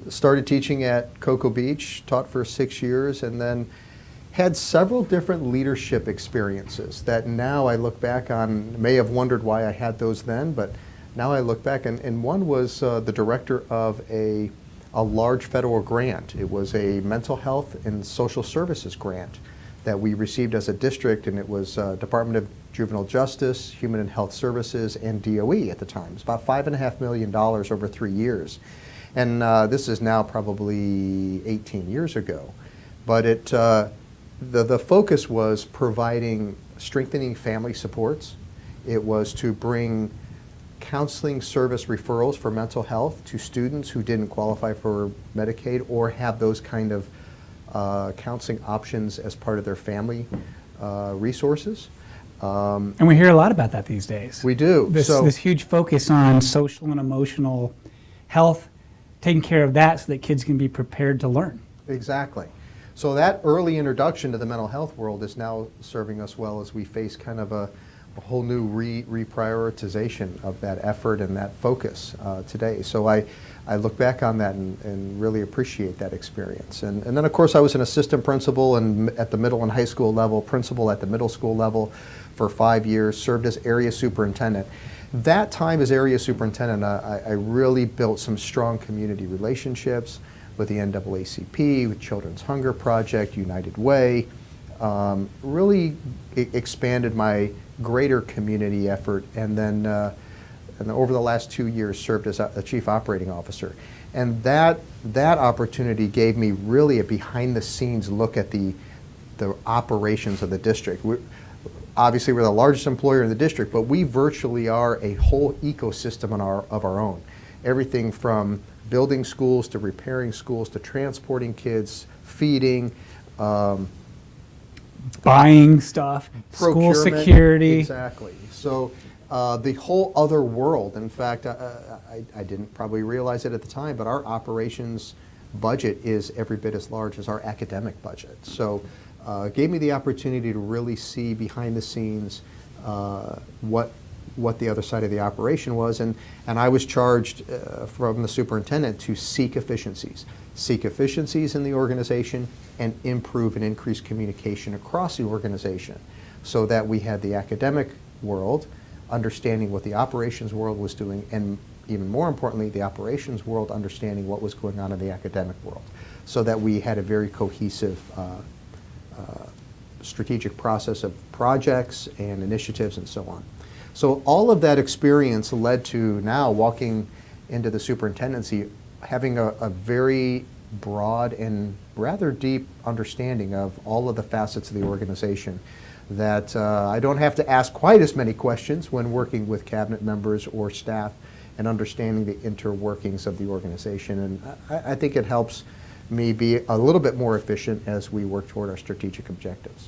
started teaching at Cocoa Beach, taught for 6 years, and then had several different leadership experiences that now I look back on, may have wondered why I had those then, but now I look back, and one was the director of a large federal grant. It was a mental health and social services grant that we received as a district, and it was Department of Juvenile Justice, Human and Health Services, and DOE at the time. It was about $5.5 million over 3 years. And this is now probably 18 years ago. But the focus was providing strengthening family supports. It was to bring counseling service referrals for mental health to students who didn't qualify for Medicaid or have those kind of counseling options as part of their family resources. And we hear a lot about that these days. We do. This huge focus on social and emotional health, taking care of that so that kids can be prepared to learn. Exactly. So that early introduction to the mental health world is now serving us well as we face kind of a whole new reprioritization of that effort and that focus today. So I look back on that and really appreciate that experience. And then of course I was an assistant principal at the middle and high school level, principal at the middle school level for 5 years, served as area superintendent. That time as area superintendent, I really built some strong community relationships with the NAACP, with Children's Hunger Project, United Way, really expanded my greater community effort, and then over the last 2 years served as a chief operating officer. And that opportunity gave me really a behind-the-scenes look at the operations of the district. Obviously, we're the largest employer in the district, but we virtually are a whole ecosystem of our own. Everything from building schools to repairing schools to transporting kids, feeding, buying stuff, school security. Exactly. So the whole other world, in fact, I didn't probably realize it at the time, but our operations budget is every bit as large as our academic budget. So it gave me the opportunity to really see behind the scenes what the other side of the operation was, and I was charged from the superintendent to seek efficiencies in the organization and improve and increase communication across the organization so that we had the academic world understanding what the operations world was doing, and even more importantly, the operations world understanding what was going on in the academic world, so that we had a very cohesive strategic process of projects and initiatives and so on. So all of that experience led to now walking into the superintendency having a very broad and rather deep understanding of all of the facets of the organization, that I don't have to ask quite as many questions when working with cabinet members or staff and understanding the interworkings of the organization. And I think it helps me be a little bit more efficient as we work toward our strategic objectives.